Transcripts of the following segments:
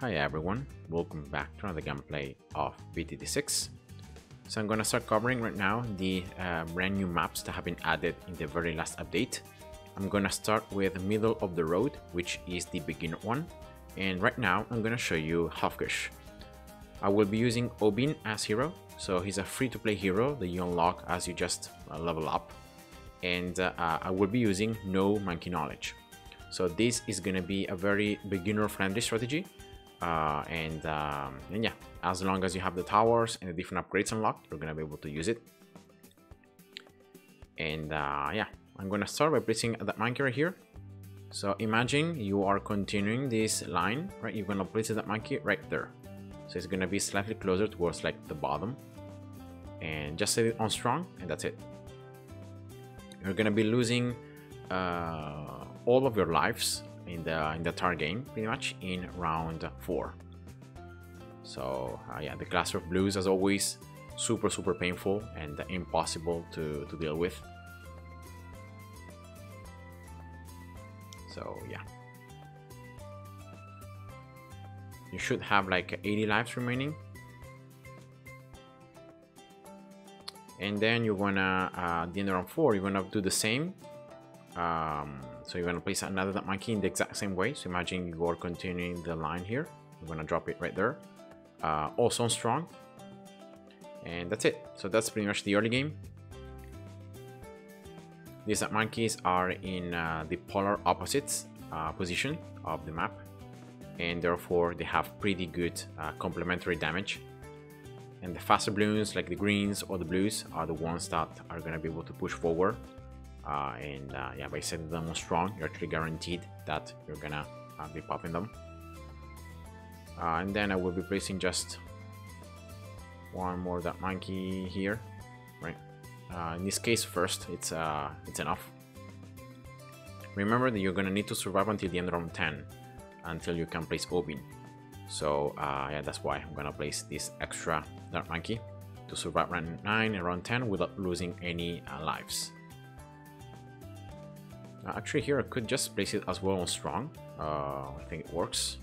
Hi everyone, welcome back to another gameplay of BTD6. So I'm gonna start covering right now the brand new maps that have been added in the very last update. I'm gonna start with middle of the road, which is the beginner one, and right now I'm gonna show you Hofkish. I will be using Obin as hero, so he's a free-to-play hero that you unlock as you just level up, and I will be using no monkey knowledge. So this is gonna be a very beginner-friendly strategy. And yeah, as long as you have the towers and the different upgrades unlocked, you're gonna be able to use it. And yeah, I'm gonna start by placing that monkey right here. So imagine you are continuing this line, right? You're gonna place that monkey right there, so it's gonna be slightly closer towards like the bottom, and just set it on strong, and that's it. You're gonna be losing all of your lives in the tar game pretty much in round 4. So yeah, the cluster of blues as always, super painful and impossible to deal with. So yeah, you should have like 80 lives remaining, and then you're gonna at the end of round 4 you're gonna do the same. So you're gonna place another monkey in the exact same way. So imagine you are continuing the line here. You're gonna drop it right there, also on strong, and that's it. So that's pretty much the early game. These monkeys are in the polar opposites position of the map, and therefore they have pretty good complementary damage. And the faster balloons, like the greens or the blues, are the ones that are gonna be able to push forward. Yeah, by setting them on strong, you're actually guaranteed that you're gonna be popping them. And then I will be placing just one more that monkey here, right? In this case, first it's enough. Remember that you're gonna need to survive until the end of round 10 until you can place Obin. So yeah, that's why I'm gonna place this extra dark monkey to survive round 9 and round 10 without losing any lives. Actually, here I could just place it as well on strong. I think it works.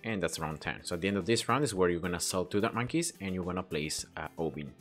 And that's round 10. So at the end of this round is where you're gonna sell 2 dark monkeys and you're gonna place Obin.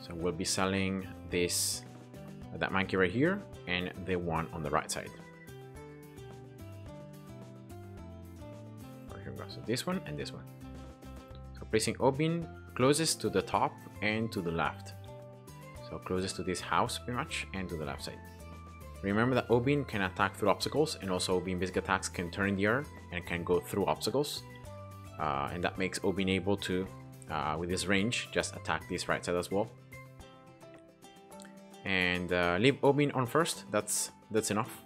So we'll be selling that monkey right here and the one on the right side. So this one and this one. So placing Obin closest to the top and to the left. So closest to this house pretty much and to the left side. Remember that Obin can attack through obstacles, and also Obin basic attacks can turn in the air and can go through obstacles. And that makes Obin able to, with his range, just attack this right side as well. And leave Obin on first. That's enough.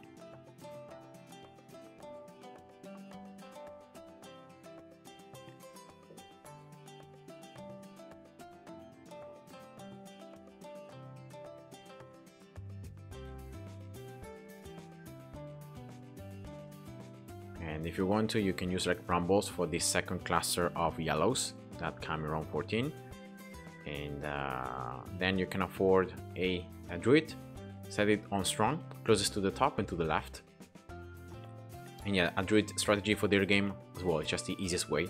And if you want to, you can use like brambles for the second cluster of yellows that come around 14. And then you can afford a druid, set it on strong, closest to the top and to the left. And yeah, a druid strategy for their game as well. It's just the easiest way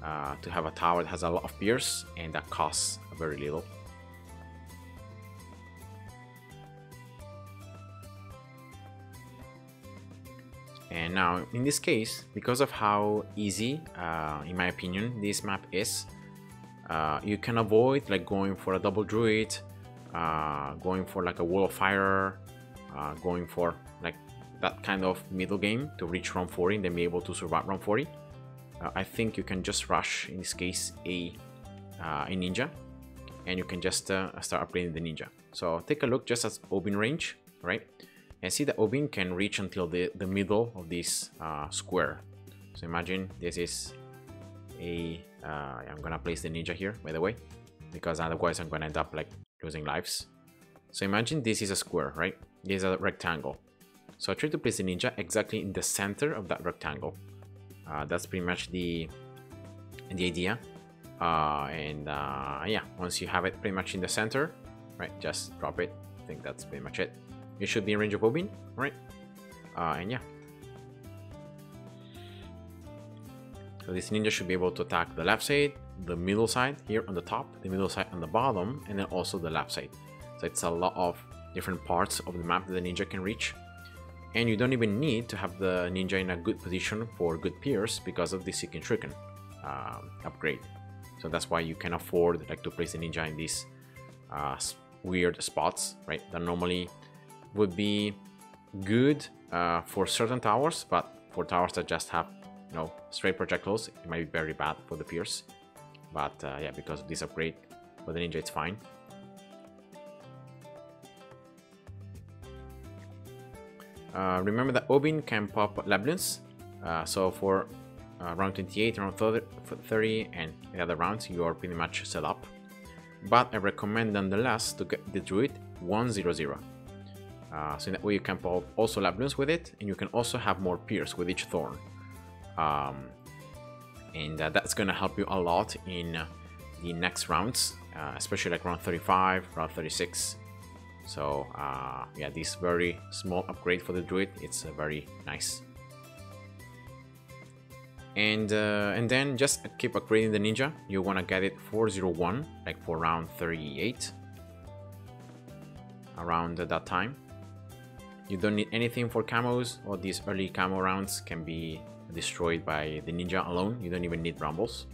to have a tower that has a lot of pierce and that costs very little. And now, in this case, because of how easy, in my opinion, this map is, you can avoid like going for a double druid, going for like a wall of fire, going for like that kind of middle game to reach round 40 and then be able to survive round 40. I think you can just rush, in this case, a ninja, and you can just start upgrading the ninja. So take a look just at Obin range, right? And see that Obin can reach until the middle of this square. So imagine this is I'm gonna place the ninja here, by the way, because otherwise I'm gonna end up like losing lives. So imagine this is a square, right? This is a rectangle. So I try to place the ninja exactly in the center of that rectangle. That's pretty much the idea. Yeah, once you have it pretty much in the center, right, just drop it. I think that's pretty much it. You should be in range of Obin, right? And yeah. So this ninja should be able to attack the left side, the middle side here on the top, the middle side on the bottom, and then also the left side. So it's a lot of different parts of the map that the ninja can reach. And you don't even need to have the ninja in a good position for good pierce because of the Seeking Shuriken upgrade. So that's why you can afford like to place the ninja in these weird spots, right? That normally would be good for certain towers, but for towers that just have, you know, straight projectiles, it might be very bad for the pierce. But yeah, because of this upgrade for the ninja, it's fine. Remember that Obin can pop Bloons. So for round 28, round 30, and the other rounds, you are pretty much set up. But I recommend nonetheless to get the Druid 100. So in that way you can pop also Bloons with it, and you can also have more pierce with each thorn. That's gonna help you a lot in the next rounds, especially like round 35, round 36. So yeah, this very small upgrade for the Druid, it's very nice. And then just keep upgrading the ninja. You want to get it 401, like for round 38, around that time. You don't need anything for camos. All these early camo rounds can be destroyed by the ninja alone. You don't even need brambles.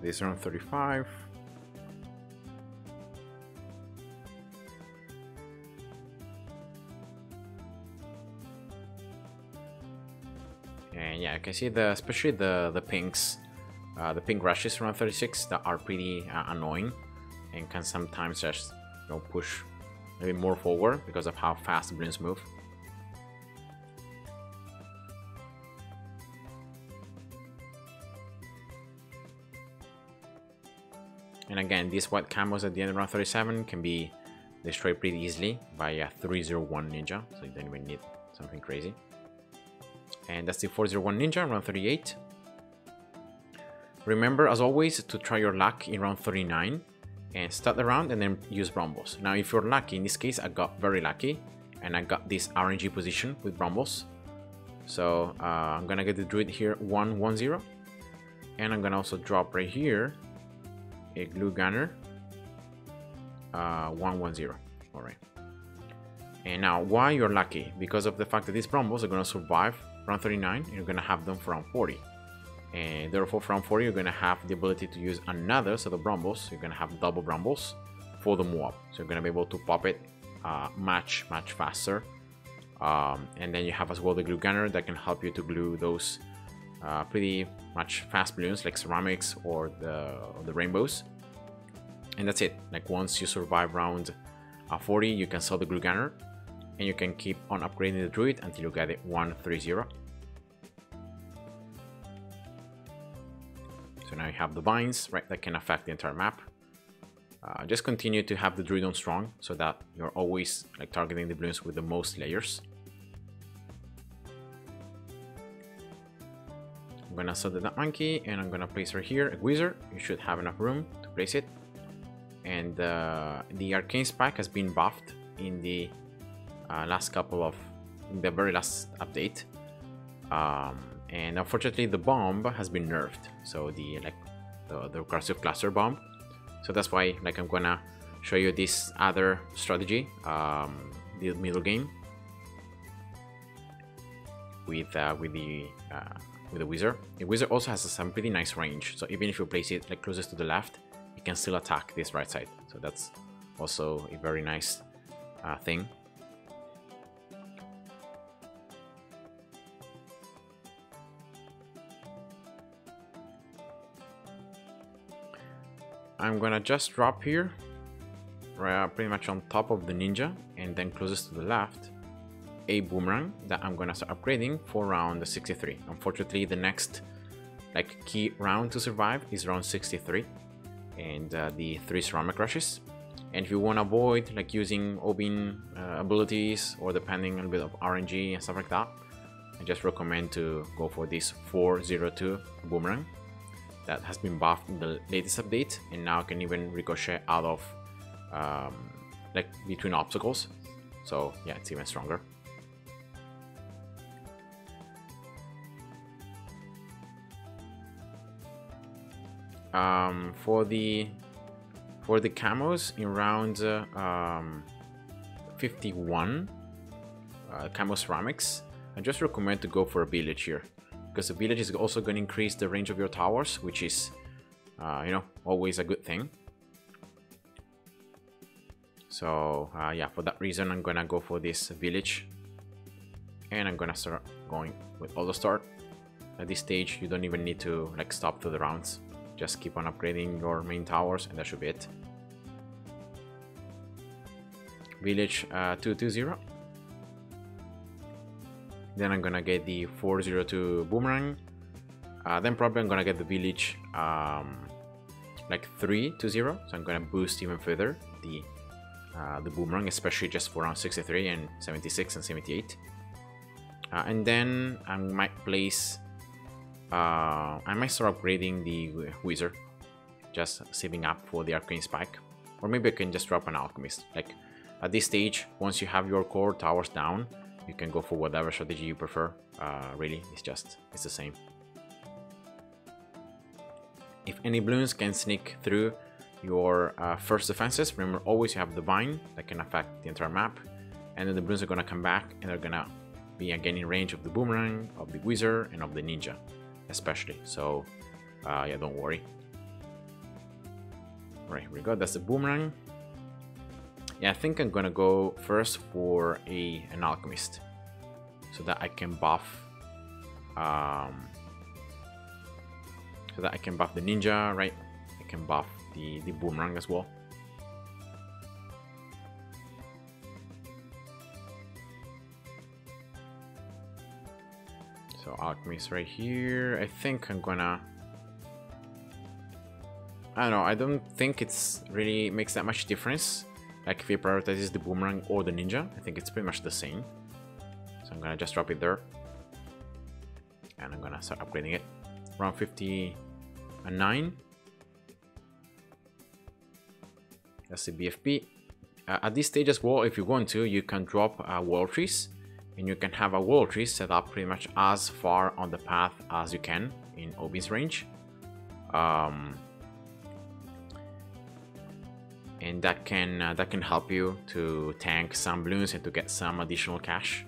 This is around 35. And yeah, I can see especially the pinks, the pink rushes around 36 that are pretty annoying and can sometimes just, you know, push maybe more forward because of how fast the Bloons move. And again, these white camos at the end of round 37 can be destroyed pretty easily by a 301 ninja, so you don't even need something crazy. And that's the 401 ninja, round 38. Remember, as always, to try your luck in round 39 and start the round and then use brambles. Now, if you're lucky, in this case, I got very lucky and I got this RNG position with brambles. So I'm gonna get the Druid here 110, and I'm gonna also drop right here a glue gunner 110. All right. And now, why you're lucky? Because of the fact that these brambles are gonna survive round 39, and you're gonna have them for round 40. And therefore, for round 40, you're gonna have the ability to use another set of brambles. You're gonna have double brambles for the move-up. So you're gonna be able to pop it much faster. And then you have as well the glue gunner that can help you to glue those pretty much fast balloons like ceramics or the rainbows. And that's it. Like once you survive round 40, you can sell the glue gunner and you can keep on upgrading the Druid until you get it 130. So now you have the vines, right, that can affect the entire map. Just continue to have the Druid on strong so that you're always like targeting the balloons with the most layers. I'm gonna set that monkey and I'm gonna place her here a wizard. You should have enough room to place it. And the arcane spike has been buffed in the the very last update. And unfortunately the bomb has been nerfed, so the recursive cluster bomb. So that's why like I'm gonna show you this other strategy, the middle game with the wizard. The wizard also has some pretty nice range, so even if you place it like closest to the left, it can still attack this right side. So that's also a very nice thing. I'm gonna just drop here, pretty much on top of the ninja, and then closest to the left. a Boomerang that I'm gonna start upgrading for round 63. Unfortunately, the next like key round to survive is round 63, and the 3 ceramic rushes. And if you want to avoid like using Obin abilities or depending on a bit of RNG and stuff like that, I just recommend to go for this 402 Boomerang that has been buffed in the latest update, and now can even ricochet out of like between obstacles. So yeah, it's even stronger. For the camos in round 51, camo ceramics, I just recommend to go for a village here, because the village is also going to increase the range of your towers, which is you know, always a good thing. So yeah, for that reason I'm gonna go for this village, and I'm gonna start going with auto start. At this stage you don't even need to like stop through the rounds, just keep on upgrading your main towers and that should be it. Village 220. Then I'm gonna get the 402 Boomerang. Then probably I'm gonna get the village like 320, so I'm gonna boost even further the Boomerang, especially just for round 63 and 76 and 78. And then I might place I might start upgrading the Wizard, just saving up for the Arcane Spike, or maybe I can just drop an Alchemist. Like at this stage, once you have your core towers down, you can go for whatever strategy you prefer. Really, it's the same. If any Bloons can sneak through your first defenses, remember always you have the Vine that can affect the entire map, and then the Bloons are gonna come back and they're gonna be again in range of the Boomerang, of the Wizard, and of the Ninja, especially. So yeah, don't worry. Right, here we go. That's the Boomerang. Yeah, I think I'm gonna go first for an Alchemist, so that I can buff the Ninja, right? I can buff the Boomerang as well. So Alchemist right here. I think I'm gonna, I don't know, I don't think it's really makes that much difference. Like if he prioritizes the Boomerang or the Ninja, I think it's pretty much the same. So I'm gonna just drop it there, and I'm gonna start upgrading it. Round 59. That's the BFP. At this stage as well, if you want to, you can drop wall trees, and you can have a wall tree set up pretty much as far on the path as you can in Obin's range. And that can help you to tank some Bloons and to get some additional cash.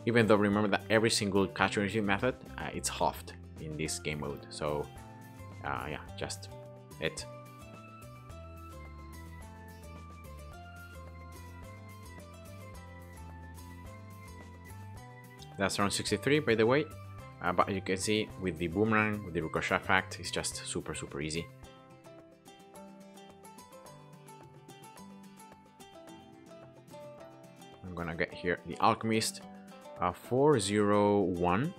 Even though remember that every single cash generation method it's halved in this game mode. So yeah, just it. That's round 63, by the way. But you can see with the Boomerang, with the ricochet effect, it's just super easy. I'm gonna get here the Alchemist 401,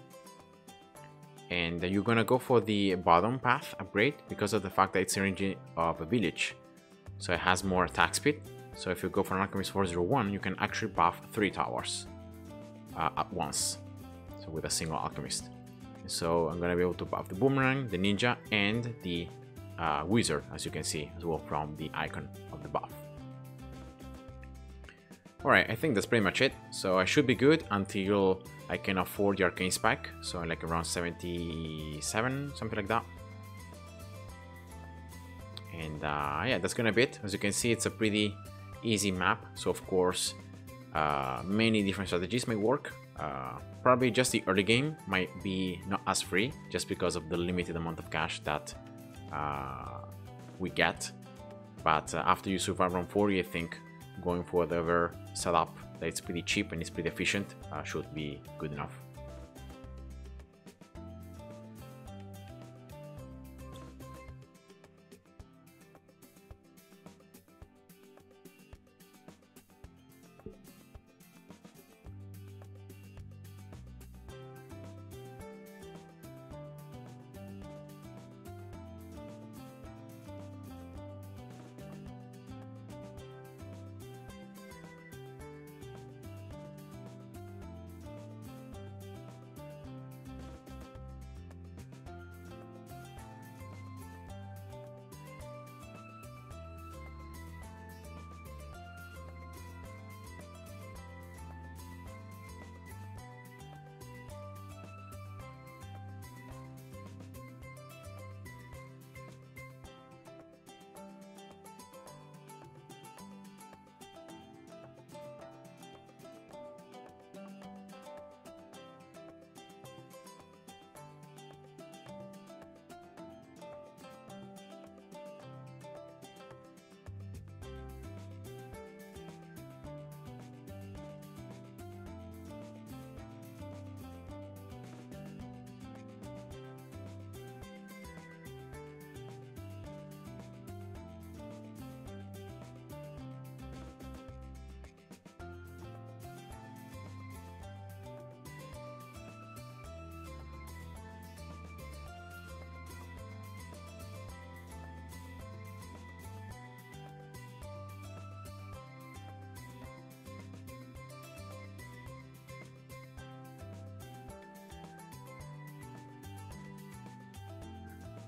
and you're gonna go for the bottom path upgrade because of the fact that it's in range of a village, so it has more attack speed. So if you go for an Alchemist 401, you can actually buff 3 towers at once, so with a single Alchemist. So I'm gonna be able to buff the Boomerang, the Ninja, and the Wizard, as you can see as well from the icon of the buff. Alright, I think that's pretty much it. So I should be good until I can afford the Arcane Spike, so like around 77, something like that. And yeah, that's gonna be it. As you can see, it's a pretty easy map, so of course many different strategies may work. Probably just the early game might be not as free, just because of the limited amount of cash that we get. But after you survive round 40, I think going for whatever setup that it's pretty cheap and it's pretty efficient should be good enough.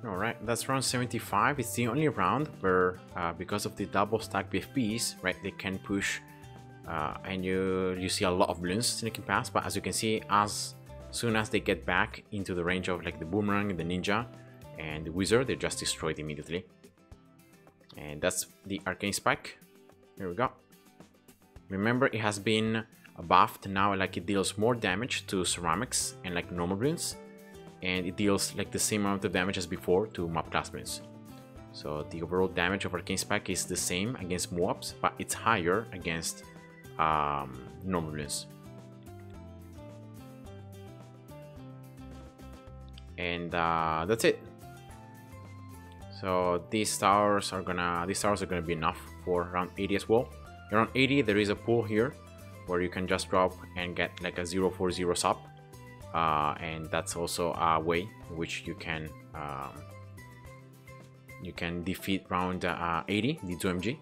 Alright, that's round 75. It's the only round where, because of the double stack BFBs, right, they can push, and you see a lot of Bloons sneaking past. But as you can see, as soon as they get back into the range of like the Boomerang, the Ninja, and the Wizard, they're just destroyed immediately. And that's the Arcane Spike. Here we go. Remember, it has been buffed now, like it deals more damage to ceramics and like normal Bloons. And it deals like the same amount of damage as before to mob class Bloons. So the overall damage of Arcane Spike is the same against mobs, but it's higher against normal Bloons. And that's it. So these towers are gonna be enough for round 80 as well. Around 80, there is a pool here where you can just drop and get like a 0-4-0 sub. And that's also a way in which you can defeat round 80, the 2MG.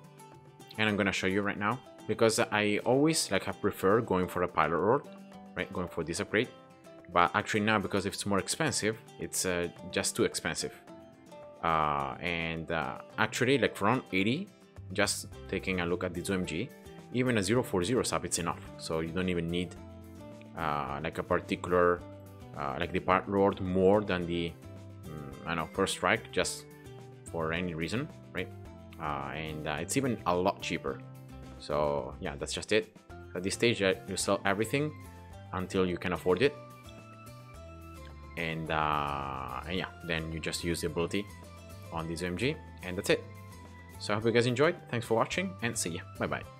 And I'm gonna show you right now, because I always I prefer going for a pilot rod, right, going for this upgrade. But actually now, because it's more expensive, it's just too expensive. Actually, like for round 80, just taking a look at the 2MG, even a 0-4-0 sub, it's enough. So you don't even need like a particular like the part lord more than the I don't know, first strike, just for any reason, right? It's even a lot cheaper. So yeah, that's just it. At this stage, you sell everything until you can afford it, and yeah, then you just use the ability on this MG, and that's it. So I hope you guys enjoyed. Thanks for watching, and see ya. Bye bye.